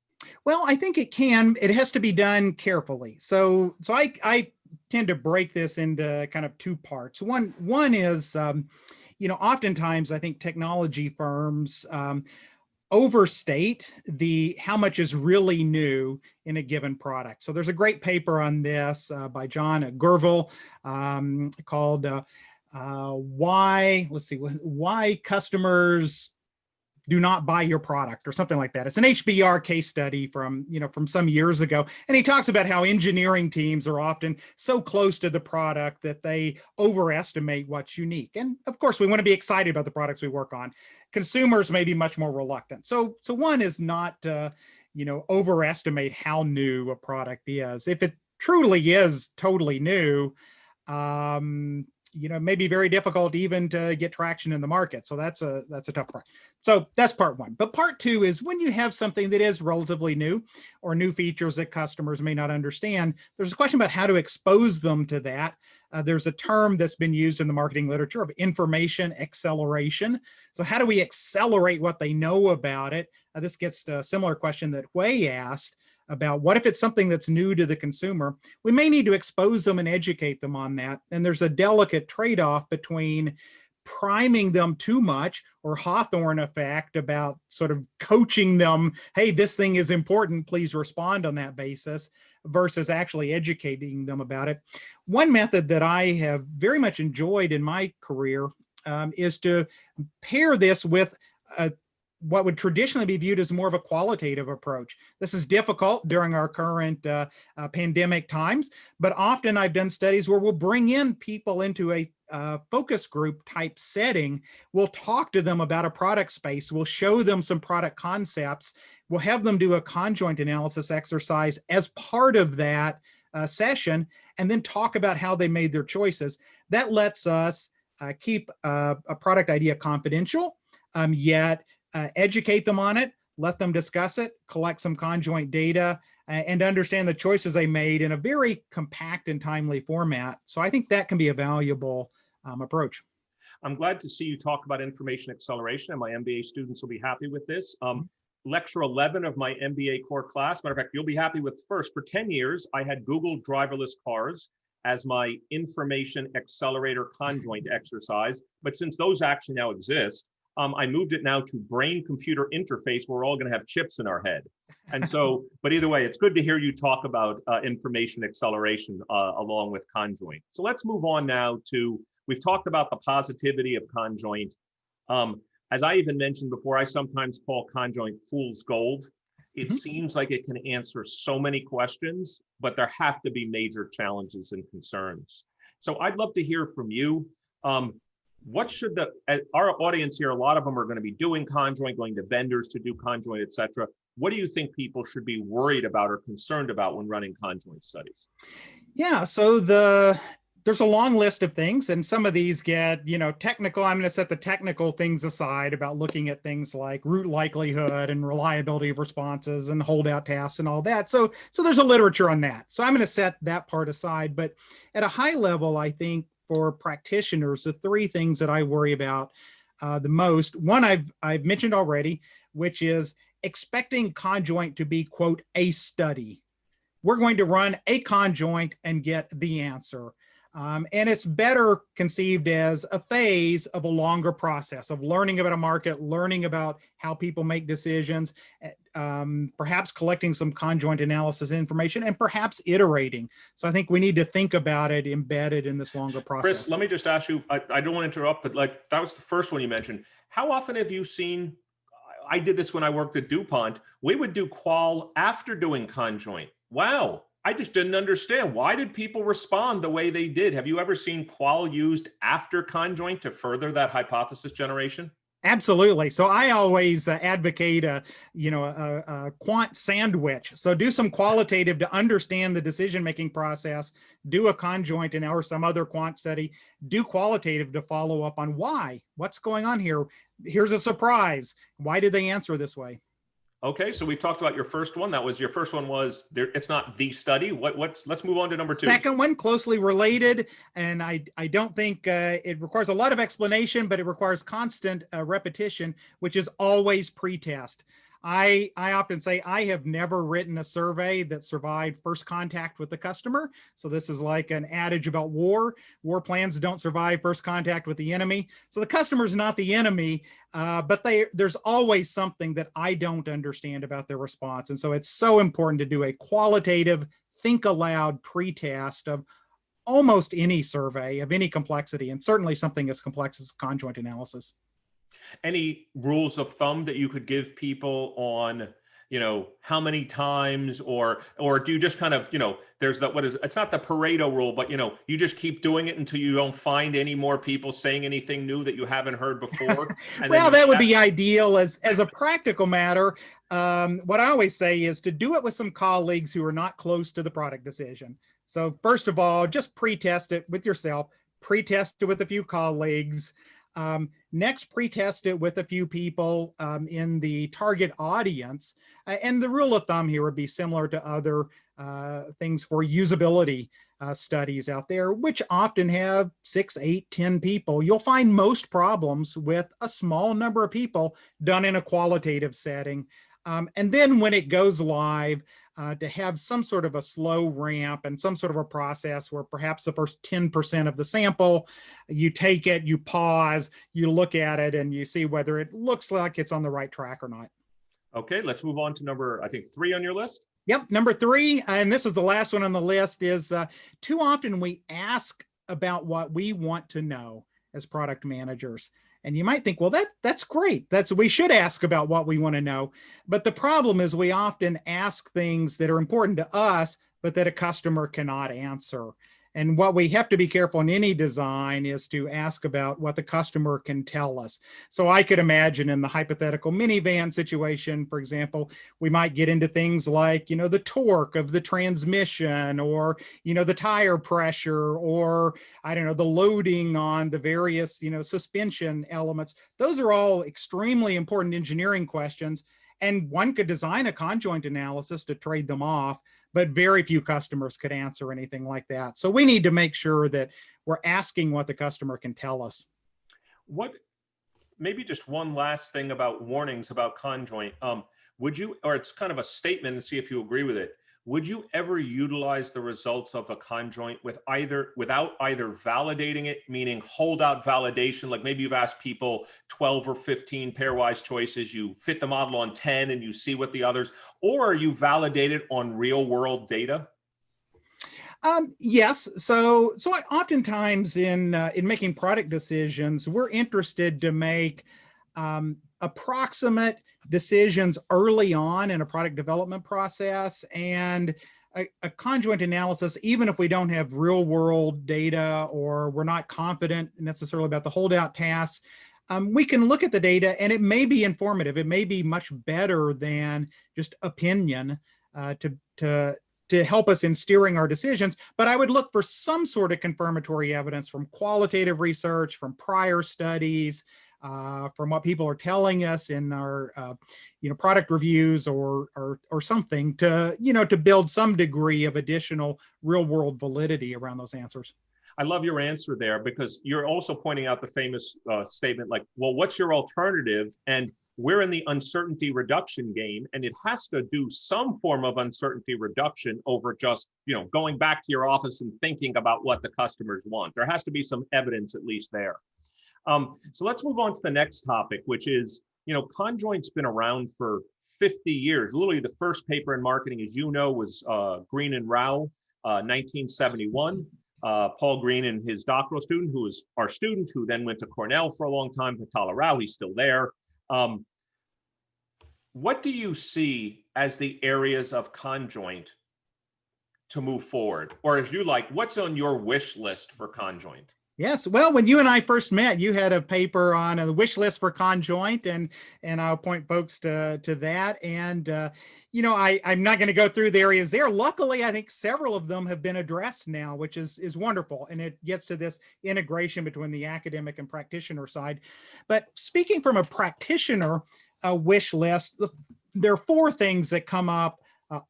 Well, I think it can. It has to be done carefully. So I tend to break this into kind of two parts. One is, oftentimes I think technology firms overstate how much is really new in a given product. So there's a great paper on this by John Gervil called why customers do not buy your product, or something like that. It's an HBR case study from some years ago. And he talks about how engineering teams are often so close to the product that they overestimate what's unique. And of course, we want to be excited about the products we work on. Consumers may be much more reluctant. So one is not, overestimate how new a product is. If it truly is totally new, it may be very difficult even to get traction in the market. So that's a tough part. So that's part one. But part two is when you have something that is relatively new or new features that customers may not understand, there's a question about how to expose them to that. There's a term that's been used in the marketing literature of information acceleration. So how do we accelerate what they know about it? This gets to a similar question that Hui asked about what if it's something that's new to the consumer. We may need to expose them and educate them on that. And there's a delicate trade-off between priming them too much, or Hawthorne effect about sort of coaching them, hey, this thing is important, please respond on that basis, versus actually educating them about it. One method that I have very much enjoyed in my career is to pair this with what would traditionally be viewed as more of a qualitative approach. This is difficult during our current pandemic times, but often I've done studies where we'll bring in people into a focus group type setting. We'll talk to them about a product space. We'll show them some product concepts. We'll have them do a conjoint analysis exercise as part of that session, and then talk about how they made their choices. That lets us keep a product idea confidential, yet educate them on it, let them discuss it, collect some conjoint data, and understand the choices they made in a very compact and timely format. So I think that can be a valuable approach. I'm glad to see you talk about information acceleration, and my MBA students will be happy with this. Lecture 11 of my MBA core class, matter of fact, you'll be happy with first. For 10 years, I had Google driverless cars as my information accelerator conjoint exercise. But since those actually now exist, I moved it now to brain-computer interface, where we're all going to have chips in our head. And so, but either way, it's good to hear you talk about information acceleration along with conjoint. So let's move on now to, we've talked about the positivity of conjoint. As I even mentioned before, I sometimes call conjoint fool's gold. It seems like it can answer so many questions, but there have to be major challenges and concerns. So I'd love to hear from you. What should our audience here, a lot of them are going to be doing conjoint, going to vendors to do conjoint, et cetera. What do you think people should be worried about or concerned about when running conjoint studies? Yeah, so there's a long list of things, and some of these get, technical. I'm going to set the technical things aside about looking at things like root likelihood and reliability of responses and holdout tasks and all that. So there's a literature on that. So I'm going to set that part aside. But at a high level, I think for practitioners, the three things that I worry about the most, one I've mentioned already, which is expecting conjoint to be, quote, a study. We're going to run a conjoint and get the answer. And it's better conceived as a phase of a longer process of learning about a market, learning about how people make decisions, perhaps collecting some conjoint analysis information, and perhaps iterating. So I think we need to think about it embedded in this longer process. Chris, let me just ask you, I don't want to interrupt, but like that was the first one you mentioned. How often have you seen, I did this when I worked at DuPont, we would do qual after doing conjoint. Wow. I just didn't understand. Why did people respond the way they did? Have you ever seen qual used after conjoint to further that hypothesis generation? Absolutely. So I always advocate a quant sandwich. So do some qualitative to understand the decision-making process, do a conjoint or some other quant study, do qualitative to follow up on why, what's going on here. Here's a surprise. Why did they answer this way? Okay, so we've talked about your first one. That was your first one was there. It's not the study. Let's move on to number two. Second one, closely related, and I don't think it requires a lot of explanation, but it requires constant repetition, which is always pretest. I often say I have never written a survey that survived first contact with the customer. So this is like an adage about war. War plans don't survive first contact with the enemy. So the customer is not the enemy, but there's always something that I don't understand about their response. And so it's so important to do a qualitative, think aloud pretest of almost any survey of any complexity, and certainly something as complex as conjoint analysis. Any rules of thumb that you could give people on, how many times, or do you just kind of, there's that, it's not the Pareto rule, but, you just keep doing it until you don't find any more people saying anything new that you haven't heard before? Well, that would be ideal as a practical matter. What I always say is to do it with some colleagues who are not close to the product decision. So first of all, just pre-test it with yourself, pre-test it with a few colleagues. Next, pre-test it with a few people in the target audience. And the rule of thumb here would be similar to other things for usability studies out there, which often have 6, 8, 10 people. You'll find most problems with a small number of people done in a qualitative setting. And then when it goes live, to have some sort of a slow ramp and some sort of a process where perhaps the first 10% of the sample, you take it, you pause, you look at it, and you see whether it looks like it's on the right track or not. Okay, let's move on to number, I think, 3 on your list. Yep, number 3, and this is the last one on the list, is too often we ask about what we want to know as product managers. And you might think, well, that's great. We should ask about what we want to know. But the problem is we often ask things that are important to us, but that a customer cannot answer. And what we have to be careful in any design is to ask about what the customer can tell us. So I could imagine in the hypothetical minivan situation, for example, we might get into things like, the torque of the transmission, or, the tire pressure, or I don't know, the loading on the various, suspension elements. Those are all extremely important engineering questions. And one could design a conjoint analysis to trade them off, but very few customers could answer anything like that. So we need to make sure that we're asking what the customer can tell us. Maybe just one last thing about warnings about conjoint. Would you, or it's kind of a statement and see if you agree with it. Would you ever utilize the results of a conjoint without either validating it, meaning holdout validation, like maybe you've asked people 12 or 15 pairwise choices, you fit the model on 10 and you see what the others, or you validate it on real world data? Yes. So oftentimes in making product decisions, we're interested to make approximate decisions early on in a product development process, and a conjoint analysis, even if we don't have real world data or we're not confident necessarily about the holdout tasks, we can look at the data and it may be informative. It may be much better than just opinion to help us in steering our decisions. But I would look for some sort of confirmatory evidence from qualitative research, from prior studies, from what people are telling us in our product reviews or something to build some degree of additional real world validity around those answers. I love your answer there, because you're also pointing out the famous statement like, well, what's your alternative? And we're in the uncertainty reduction game, and it has to do some form of uncertainty reduction over just, going back to your office and thinking about what the customers want. There has to be some evidence at least there. So let's move on to the next topic, which is, conjoint's been around for 50 years. Literally the first paper in marketing, as you know, was Green and Rao, 1971. Paul Green and his doctoral student, who was our student, who then went to Cornell for a long time, Patala Rao, he's still there. What do you see as the areas of conjoint to move forward? Or as you like, what's on your wish list for conjoint? Yes. Well, when you and I first met, you had a paper on a wish list for conjoint, and I'll point folks to that. And, I'm not going to go through the areas there. Luckily, I think several of them have been addressed now, which is wonderful. And it gets to this integration between the academic and practitioner side. But speaking from a practitioner wish list, there are 4 things that come up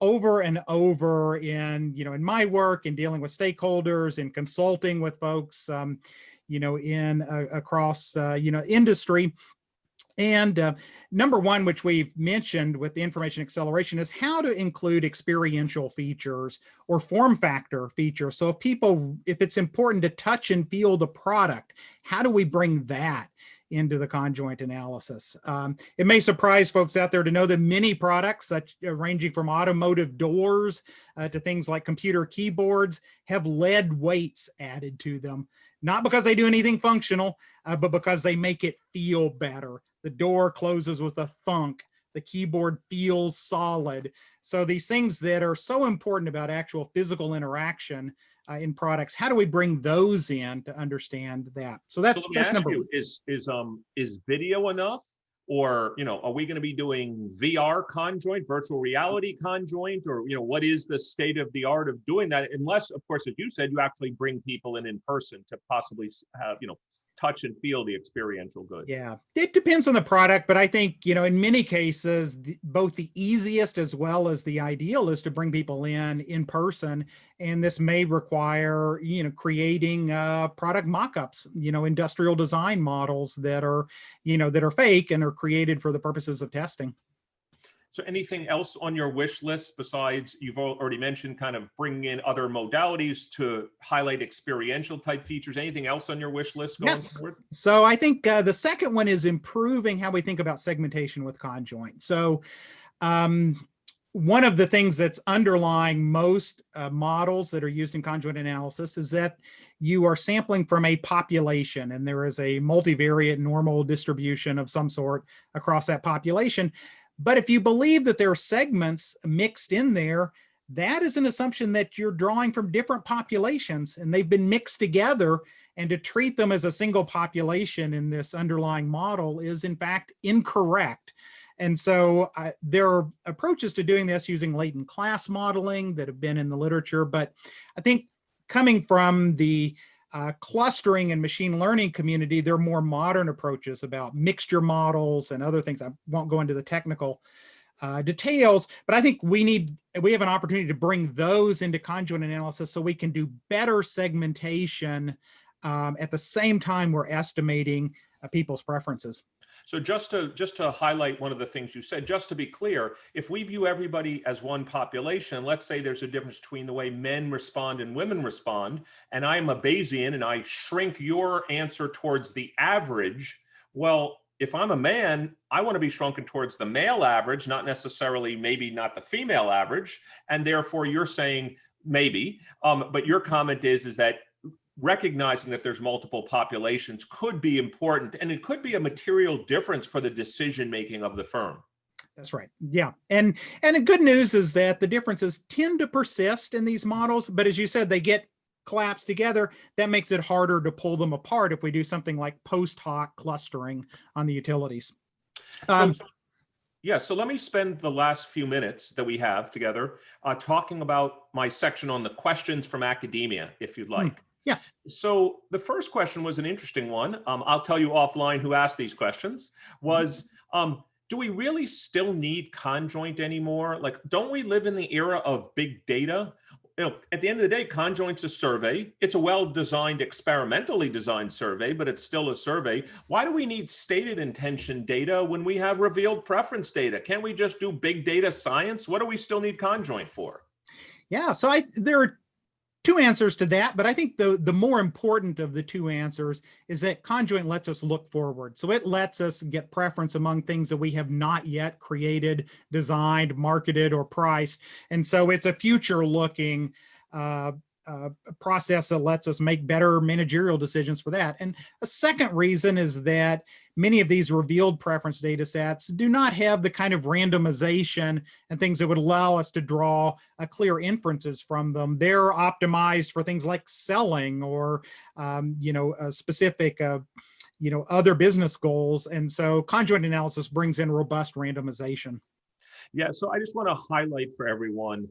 over and over in my work, in dealing with stakeholders, in consulting with folks, across industry. And number one, which we've mentioned with the information acceleration, is how to include experiential features or form factor features. So if it's important to touch and feel the product, how do we bring that into the conjoint analysis? It may surprise folks out there to know that many products, ranging from automotive doors to things like computer keyboards, have lead weights added to them. Not because they do anything functional, but because they make it feel better. The door closes with a thunk. The keyboard feels solid. So these things that are so important about actual physical interaction in products, how do we bring those in to understand that? So that's number one. Is video enough? Or, are we going to be doing VR conjoint, virtual reality conjoint, or, what is the state of the art of doing that? Unless, of course, as you said, you actually bring people in person to possibly have, touch and feel the experiential good. Yeah, it depends on the product, but I think, in many cases, both the easiest as well as the ideal is to bring people in person. And this may require, creating product mock-ups, industrial design models that are fake and are created for the purposes of testing. So anything else on your wish list besides, you've already mentioned kind of bringing in other modalities to highlight experiential type features? Anything else on your wish list going forward? So I think the second one is improving how we think about segmentation with conjoint. So one of the things that's underlying most models that are used in conjoint analysis is that you are sampling from a population, and there is a multivariate normal distribution of some sort across that population. But if you believe that there are segments mixed in there, that is an assumption that you're drawing from different populations and they've been mixed together, and to treat them as a single population in this underlying model is in fact incorrect. And so there are approaches to doing this using latent class modeling that have been in the literature, but I think coming from the clustering and machine learning community, there are more modern approaches about mixture models and other things. I won't go into the technical details, but I think we have an opportunity to bring those into conjoint analysis so we can do better segmentation at the same time we're estimating people's preferences. So just to highlight one of the things you said, just to be clear, if we view everybody as one population, let's say there's a difference between the way men respond and women respond, and I'm a Bayesian and I shrink your answer towards the average, well, if I'm a man, I want to be shrunken towards the male average, not necessarily, maybe not the female average, and therefore you're saying maybe, but your comment is that recognizing that there's multiple populations could be important, and it could be a material difference for the decision-making of the firm. That's right. Yeah. And the good news is that the differences tend to persist in these models, but as you said, they get collapsed together. That makes it harder to pull them apart if we do something like post hoc clustering on the utilities. So let me spend the last few minutes that we have together talking about my section on the questions from academia, if you'd like. Yes. So the first question was an interesting one. I'll tell you offline who asked these questions. Was, do we really still need conjoint anymore? Like, don't we live in the era of big data? At the end of the day, conjoint's a survey. It's a well-designed, experimentally designed survey, but it's still a survey. Why do we need stated intention data when we have revealed preference data? Can't we just do big data science? What do we still need conjoint for? Yeah, so there are two answers to that, but I think the more important of the two answers is that conjoint lets us look forward. So it lets us get preference among things that we have not yet created, designed, marketed, or priced. And so it's a future-looking process that lets us make better managerial decisions for that. And a second reason is that many of these revealed preference data sets do not have the kind of randomization and things that would allow us to draw clear inferences from them. They're optimized for things like selling or, specific, other business goals. And so conjoint analysis brings in robust randomization. Yeah, so I just want to highlight for everyone,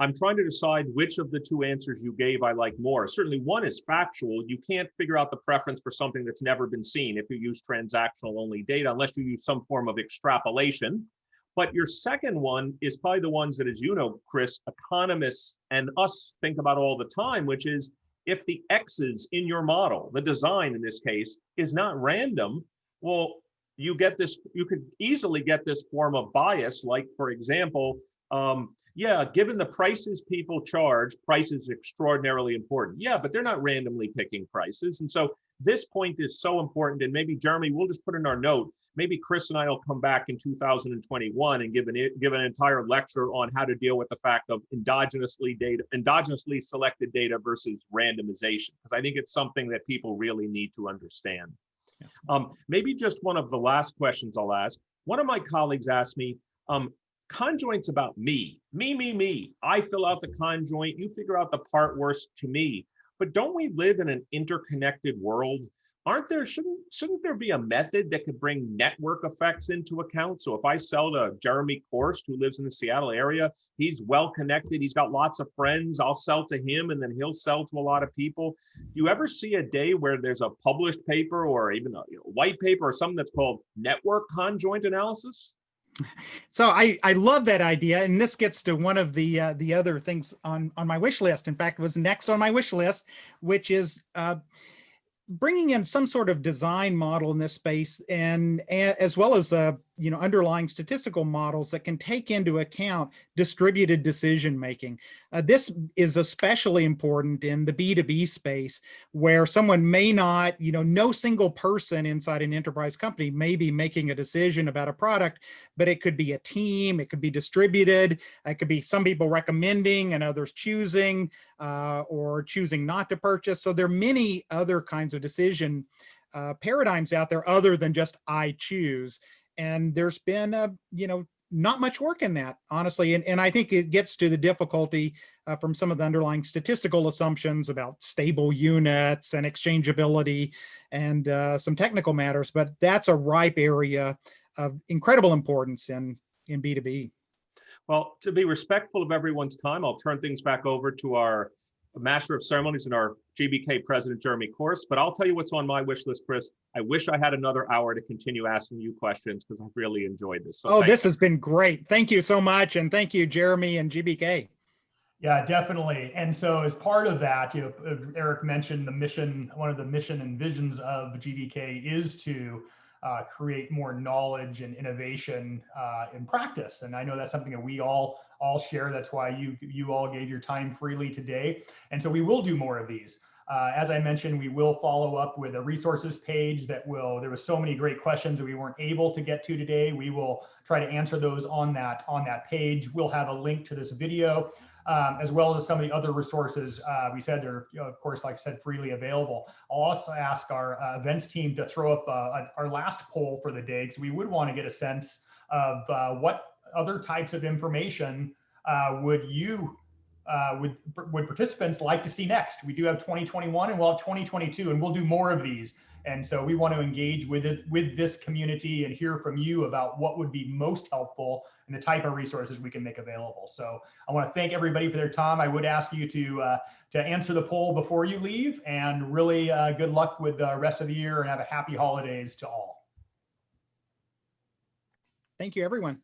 I'm trying to decide which of the two answers you gave I like more. Certainly one is factual. You can't figure out the preference for something that's never been seen if you use transactional only data, unless you use some form of extrapolation. But your second one is probably the ones that, as you know, Chris, economists and us think about all the time, which is if the X's in your model, the design in this case, is not random, well, you could easily get this form of bias, like, for example, yeah, given the prices people charge, price is extraordinarily important. Yeah, but they're not randomly picking prices. And so this point is so important. And maybe, Jeremy, we'll just put in our note, maybe Chris and I will come back in 2021 and give an entire lecture on how to deal with the fact of endogenously selected data versus randomization, because I think it's something that people really need to understand. Yes. Maybe just one of the last questions I'll ask. One of my colleagues asked me, Conjoint's about me. I fill out the conjoint, you figure out the part worst to me. But don't we live in an interconnected world? Shouldn't there be a method that could bring network effects into account? So if I sell to Jeremy Korst, who lives in the Seattle area, he's well connected, he's got lots of friends, I'll sell to him and then he'll sell to a lot of people. Do you ever see a day where there's a published paper or even a white paper or something that's called network conjoint analysis? So I love that idea, and this gets to one of the other things on my wish list. In fact, it was next on my wish list, which is bringing in some sort of design model in this space, and as well as underlying statistical models that can take into account distributed decision making. This is especially important in the B2B space, where someone may not, no single person inside an enterprise company may be making a decision about a product, but it could be a team, it could be distributed, it could be some people recommending and others choosing, or choosing not to purchase. So there are many other kinds of decision paradigms out there other than just I choose. And there's been, not much work in that, honestly. And I think it gets to the difficulty from some of the underlying statistical assumptions about stable units and exchangeability and some technical matters. But that's a ripe area of incredible importance in B2B. Well, to be respectful of everyone's time, I'll turn things back over to our Master of Ceremonies and our GBK President, Jeremy Korst. But I'll tell you what's on my wish list, Chris. I wish I had another hour to continue asking you questions because I've really enjoyed this. So this has been great. Thank you so much. And thank you, Jeremy and GBK. Yeah, definitely. And so as part of that, Eric mentioned the mission, one of the mission and visions of GBK is to create more knowledge and innovation in practice. And I know that's something that we all share. That's why you all gave your time freely today. And so we will do more of these. As I mentioned, we will follow up with a resources page there was so many great questions that we weren't able to get to today. We will try to answer those on that page. We'll have a link to this video, as well as some of the other resources. We said they're, of course, like I said, freely available. I'll also ask our events team to throw up our last poll for the day, because we would want to get a sense of what other types of information would participants like to see next. We do have 2021 and we'll have 2022, and we'll do more of these. And so we want to engage with this community and hear from you about what would be most helpful and the type of resources we can make available. So I want to thank everybody for their time. I would ask you to answer the poll before you leave, and really good luck with the rest of the year, and have a happy holidays to all. Thank you, everyone.